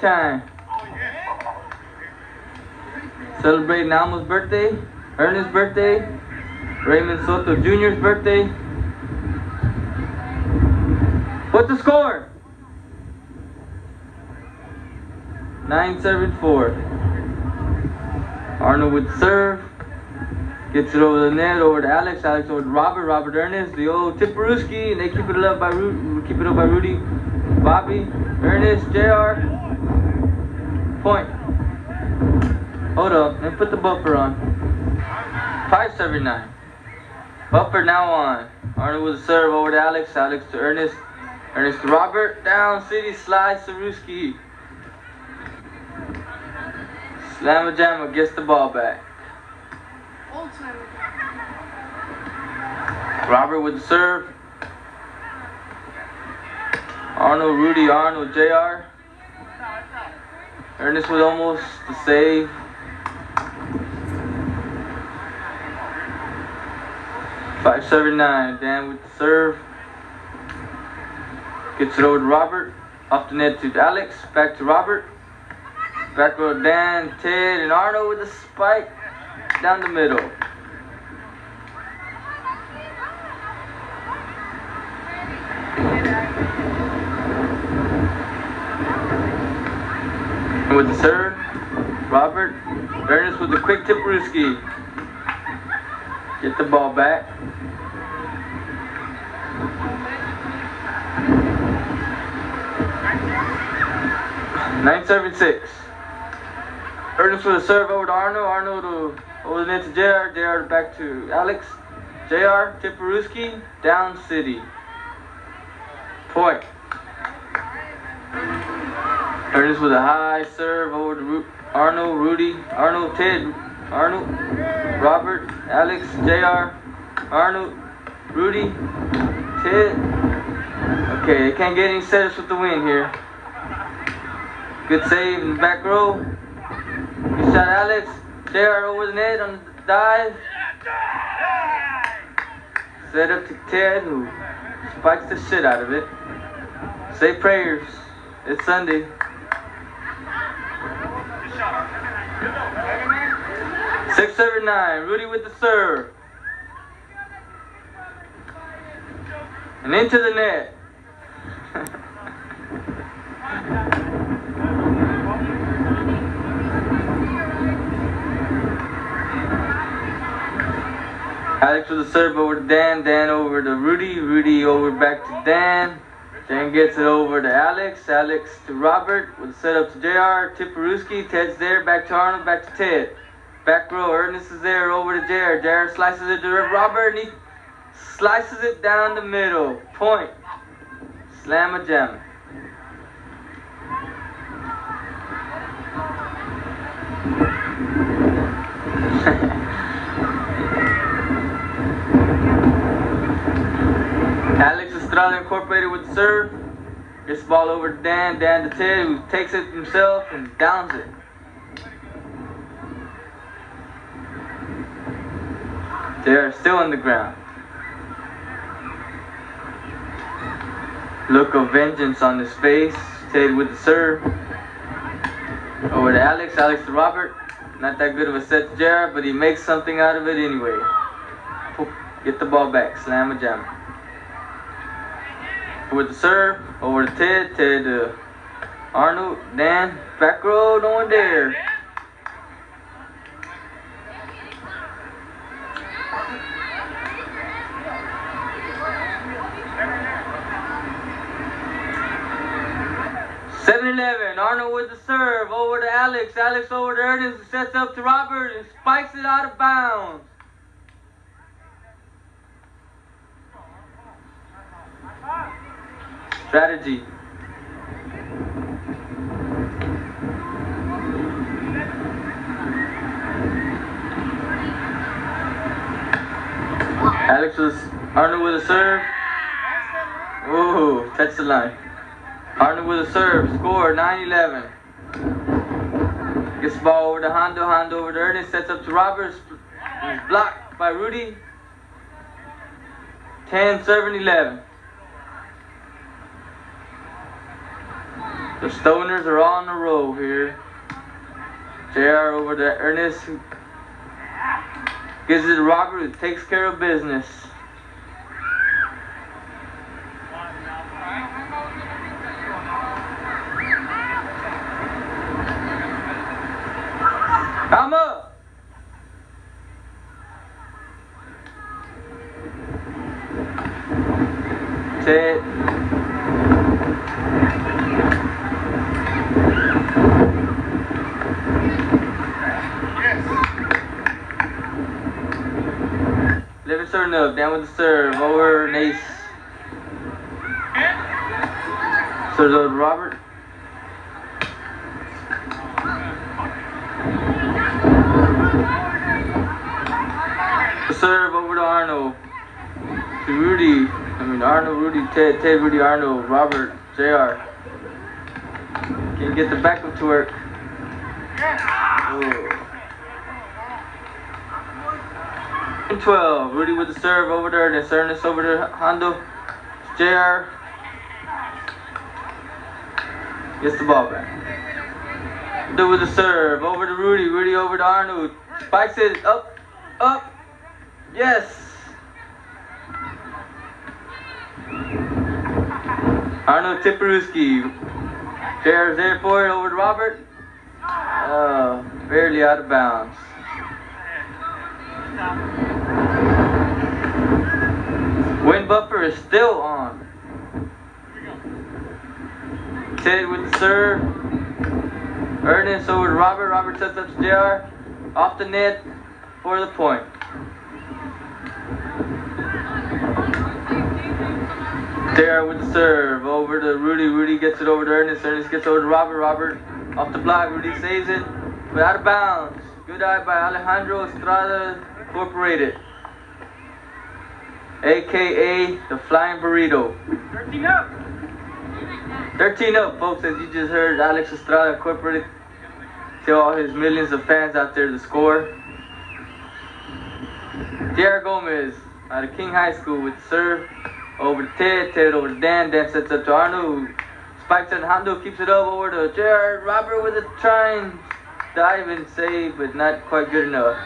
Time. Celebrating Alma's birthday, Ernest's birthday, Raymond Soto Jr.'s birthday. What's the score? 9-7-4. Arnold with the serve. Gets it over the net, over to Alex. Alex over to Robert. Robert Ernest. The old Tipperuski, and they keep it up by Rudy. Bobby, Ernest, JR. Point. Hold up, and put the buffer on. 5-7-9. Buffer now on. Arnold with the serve over to Alex. Alex to Ernest. Ernest to Robert. Down city, slice Saruski. Slamma Jama gets the ball back. Robert with the serve. Arnold, Rudy, Arnold, JR. Ernest with almost the save. 5-7-9. Dan with the serve. Gets it over to Robert. Off the net to Alex. Back to Robert. Back row Dan, Ted, and Arnold with the spike down the middle. And with the serve, Robert, Ernest with the quick Tipperuski. Get the ball back. Nine, 7-6. Ernest with a serve over to Arnold. Arnold over the net to JR. JR back to Alex. JR, Tipperuski, down city. Point. Ernest with a high serve over to Arnold, Rudy, Arnold, Ted, Arnold, Robert, Alex, JR, Arnold, Rudy, Ted. Okay, they can't get any setups with the win here. Good save in the back row. Good shot, Alex. JR over the net on the dive. Set up to Ted, who spikes the shit out of it. Say prayers. It's Sunday. 6-7-9. Rudy with the serve. And into the net. Alex with the serve over to Dan. Dan over to Rudy. Rudy over back to Dan. Dan gets it over to Alex. Alex to Robert with a setup to JR. Tipperuski. Ted's there. Back to Arnold. Back to Ted. Back row. Ernest is there. Over to JR. JR slices it to Robert. And he slices it down the middle. Point. Slamma Jama. Alex Estrada Incorporated with the serve. Gets the ball over to Dan. Dan to Ted, who takes it himself and downs it. They're still on the ground. Look of vengeance on his face. Ted with the serve. Over to Alex. Alex to Robert. Not that good of a set to JR, but he makes something out of it anyway. Get the ball back. Slamma Jama. With the serve, over to Ted, Ted to Arnold, Dan, back row, no one there. Arnold with the serve, over to Alex, Alex over to Ernest, sets up to Robert and spikes it out of bounds. Strategy. Arnold with a serve. Ooh, touch the line. Arnold with a serve. Score 9-11. Gets the ball over to Hondo. Hondo over to Ernest. Sets up to Roberts. He's blocked by Rudy. 10-7-11. The Stoners are on the roll here. JR over to Ernest, who gives it to Robert, who takes care of business. Jama! Ted. Livingston up, down with the serve, over Nace. Serves over to Robert. The serve over to Arnold. To Rudy. Arnold, Rudy, Ted, Rudy, Arnold, Robert, JR. Can't get the backup to work. Oh. 12, Rudy with the serve over to Ernest. Ernest over to Hondo. JR. Gets the ball back. Hondo with the serve over to Rudy. Rudy over to Arnold. Spikes it up, up. Yes. Arnold Tiparuski. JR's there for it over to Robert. Barely out of bounds. Wind buffer is still on. Ted with the serve. Ernest over to Robert. Robert sets up to JR. Off the net for the point. JR with the serve. Over to Rudy. Rudy gets it over to Ernest. Ernest gets over to Robert. Robert off the block. Rudy saves it. But out of bounds. Good eye by Alejandro Estrada Incorporated, aka the Flying Burrito. 13 up. 13 up, folks, as you just heard Alex Estrada Incorporated tell all his millions of fans out there the score. JR Gomez out of King High School with the serve. Over to Ted, Ted over to Dan, Dan sets up to Arnold, who spikes it, Hondo keeps it up over to JR. Robert with a trying dive and save, but not quite good enough.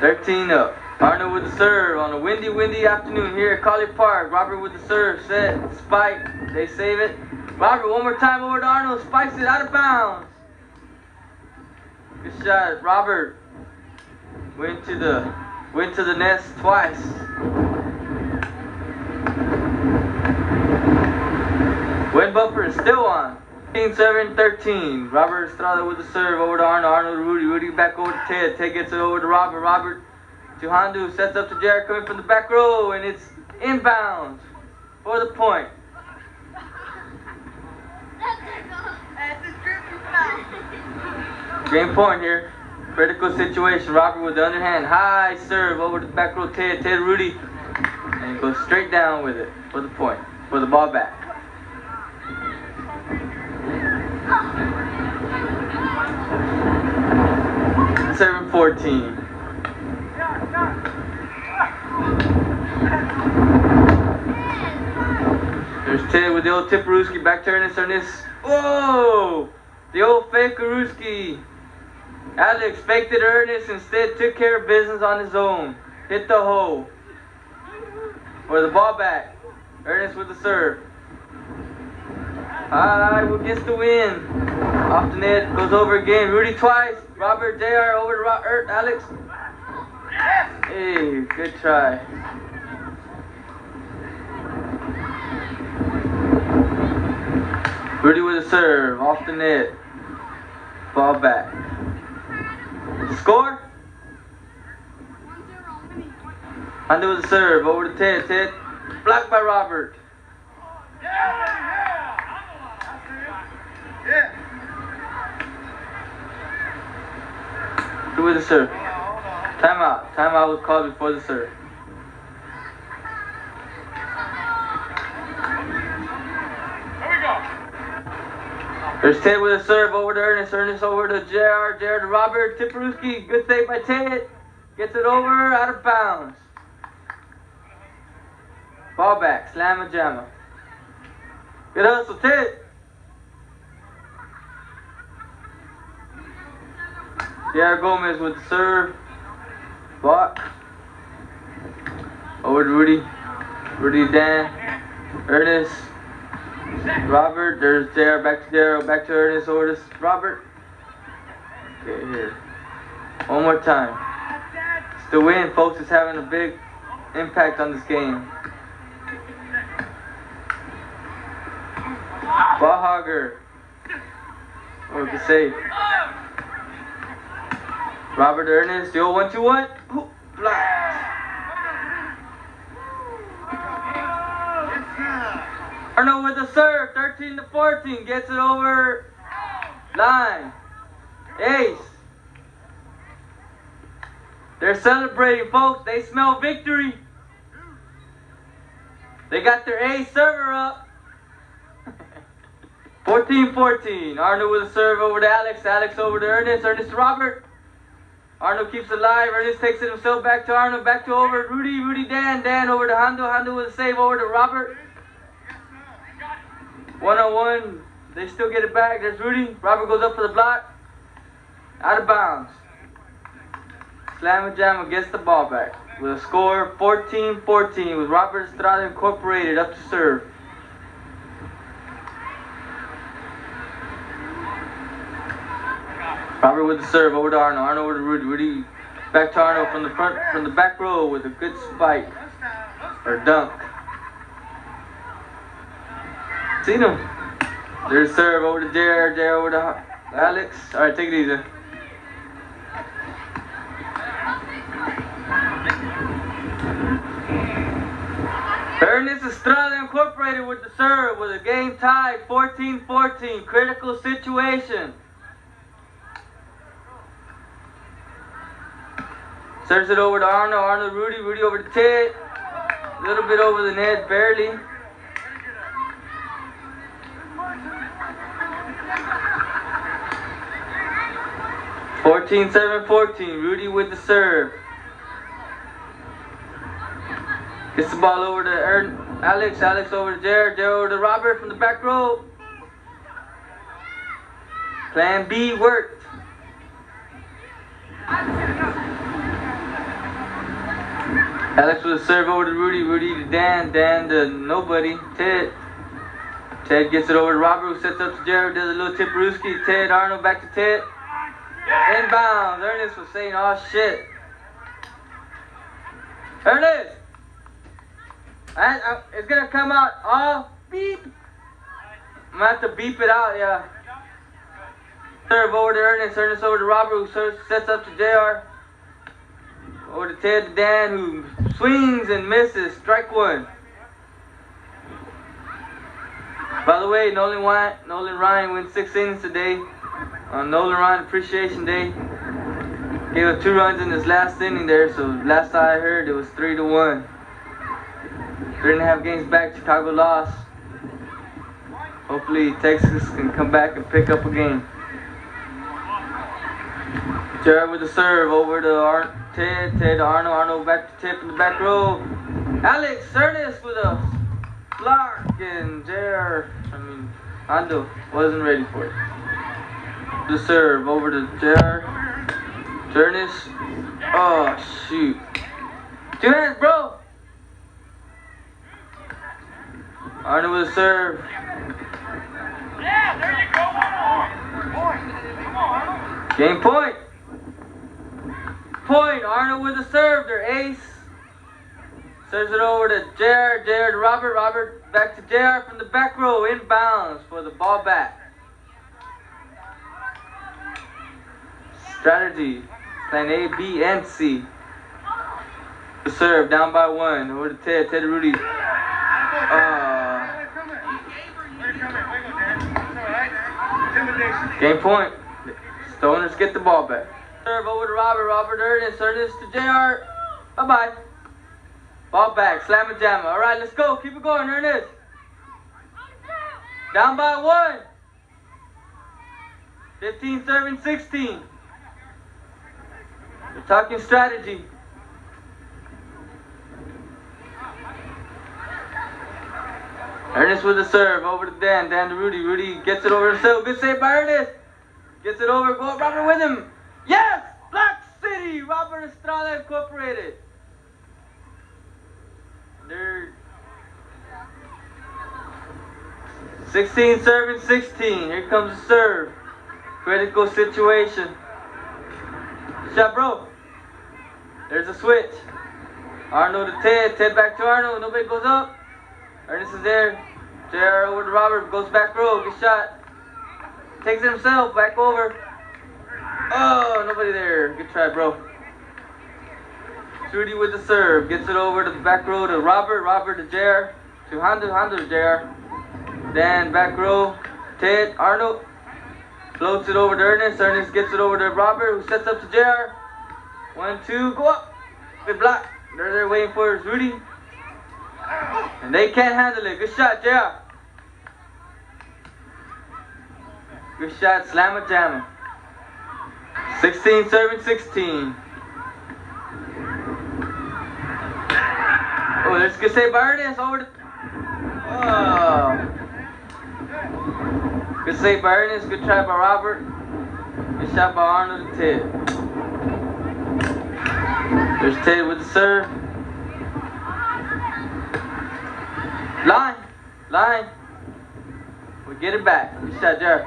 13 up. Arnold with the serve on a windy afternoon here at Collier Park. Robert with the serve, set, spike, they save it. Robert one more time over to Arnold, spikes it out of bounds. Good shot, Robert. Went to the nest twice. Wind bumper is still on. 13-13. Robert Estrada with the serve over to Arnold. Arnold to Rudy. Rudy back over to Ted. Ted gets it over to Robert. Robert to Hondo. Sets up to JR coming from the back row. And it's inbounds for the point. Game point here. Critical situation. Robert with the underhand. High serve over to the back row. Ted. Ted Rudy. And goes straight down with it for the point. For the ball back. 7-14. There's Ted with the old Tiparuski. Back to Ernest. Ernest. Whoa! The old fake Aruski. Alex faked it Ernest. Instead took care of business on his own. Hit the hole. For the ball back. Ernest with the serve. Who gets the win? Off the net, goes over again. Rudy twice. Robert, JR over to Alex. Hey, good try. Rudy with a serve, off the net. Ball back. Score? Hondo with a serve, over to Ted. Ted, blocked by Robert. Who with the serve? Timeout. Timeout was called before the serve. Here we go. There's Ted with a serve over to Ernest. Ernest over to JR. JR to Robert. Tiparuski. Good save by Ted. Gets it over, out of bounds. Ball back. Slam and Jama. Good hustle, Ted. Pierre Gomez with the serve. Block. Over to Rudy. Rudy to Dan. Ernest. Robert. There's Jared. Back to Daryl. Back to Ernest. Over to Robert. Okay, here. One more time. It's the win, folks. It's having a big impact on this game. Ball hogger. Oh, good save. Robert Ernest. The old 1-2-1. Blocked. Arnold with the serve. 13-14. Gets it over line. Ace. They're celebrating, folks. They smell victory. They got their ace server up. 14-14. Arnold with a serve over to Alex. Alex over to Ernest. Ernest to Robert. Arnold keeps it alive. Ernest takes it himself back to Arnold. Back to over Rudy. Rudy Dan. Dan over to Hondo. Hondo with a save over to Robert. 1-on-1. They still get it back. There's Rudy. Robert goes up for the block. Out of bounds. Slamma Jama gets the ball back. With a score 14-14 with Robert Estrada Incorporated up to serve. Robert with the serve over to Arnold. Arnold over to Rudy. Rudy back to Arnold from the front, from the back row with a good spike or dunk. Seen him. There's serve over to Jared. Jared over to Alex. All right, take it easy. Ernest Estrada Incorporated with the serve with a game tied 14-14. Critical situation. Serves it over to Arnold. Arnold, Rudy. Rudy over to Ted. A little bit over the net, barely. (14-7-14). Rudy with the serve. Gets the ball over to Alex. Alex over to Jared. Jared over to Robert from the back row. Plan B worked. Alex with a serve over to Rudy. Rudy to Dan. Dan to nobody. Ted. Ted gets it over to Robert, who sets up to Jared. Does a little tipperooski. Ted. Arnold back to Ted. Inbounds. Ernest was saying, oh shit. Ernest! It's gonna come out all beep. I'm gonna have to beep it out, yeah. Serve over to Ernest. Ernest over to Robert, who sets up to JR. Over to Ted to Dan, who swings and misses. Strike one. By the way, Nolan Ryan went 6 innings today on Nolan Ryan Appreciation Day. Gave up 2 runs in his last inning there, so last I heard it was 3-1. 3.5 games back, Chicago lost. Hopefully Texas can come back and pick up a game. Jared with the serve over to Ted. Ted to Arnold. Arnold back to Ted from the back row. Alex Ernest with a block, and Hondo wasn't ready for it. The serve over to Jared. Ernest. Oh shoot. 2 hands, bro. Arnold with a serve. Yeah, there you go. Come on, Arnold. Game point. Point. Arnold with a serve. Their ace. Serves it over to Jared. Jared to Robert. Robert back to Jared from the back row. Inbounds for the ball back. Strategy. Plan A, B, and C. The serve down by 1. Over to Ted. Ted to Rudy. Game point. Stoners get the ball back. Serve over to Robert. Robert Ernest. Ernest to JR. Bye-bye. Ball back. Slamma Jama. All right, let's go. Keep it going, Ernest. Down by 1. 15-7-16. We're talking strategy. Ernest with the serve over to Dan. Dan to Rudy. Rudy gets it over himself. Good save by Ernest. Gets it over. Go Robert with him. Yes! Rudy, Robert Estrada Incorporated. They're 16 serving 16. Here comes the serve. Critical situation. Shot, bro. There's a switch. Arnold to Ted. Ted back to Arnold. Nobody goes up. Ernest is there. JR over to Robert. Goes back row. Good shot. Takes it himself. Back over. Oh, nobody there. Good try, bro. Rudy with the serve. Gets it over to the back row to Robert. Robert to JR. To Hondo. Hondo to JR. Then back row. Ted. Arnold. Floats it over to Ernest. Ernest gets it over to Robert, who sets up to JR. 1, 2, go up. Good block. They're there waiting for Rudy. And they can't handle it. Good shot, JR. Good shot, slam it, Jama. 16 serving 16. Oh, there's good save by Ernest over the... Oh. Good save by Ernest, good try by Robert. Good shot by Arnold and Ted. There's Ted with the serve. Line. Line. We get it back. Good shot, Jared.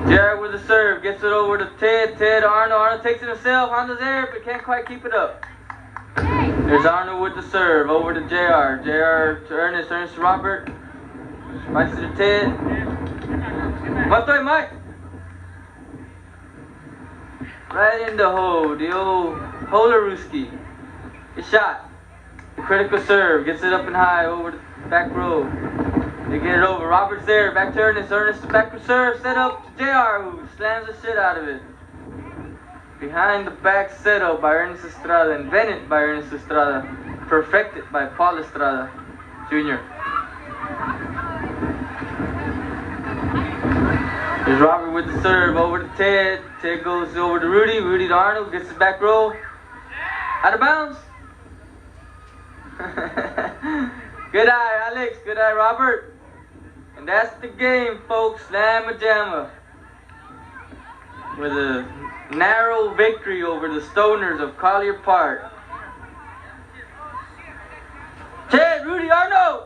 Jared with the serve. Gets it over to Ted. Ted, Arnold. Arnold takes it himself. Honda's there, but can't quite keep it up. There's Arnold with the serve. Over to JR. JR to Ernest. Ernest to Robert. Mike's to the Ted. Matoy, Mike. Right in the hole. The old Holarooski. Good shot. The critical serve. Gets it up and high over the back row. They get it over. Robert's there. Back to Ernest. Ernest to back reserve. Set up to JR, who slams the shit out of it. Behind the back setup by Ernest Estrada. Invented by Ernest Estrada. Perfected by Paul Estrada Jr. There's Robert with the serve over to Ted. Ted goes over to Rudy. Rudy to Arnold. Gets it back row. Out of bounds. Good eye, Alex. Good eye, Robert. And that's the game, folks. Slamma Jamma. With a narrow victory over the Stoners of Collier Park. Ted, Rudy, Arnold.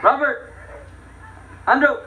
Robert, Andrew.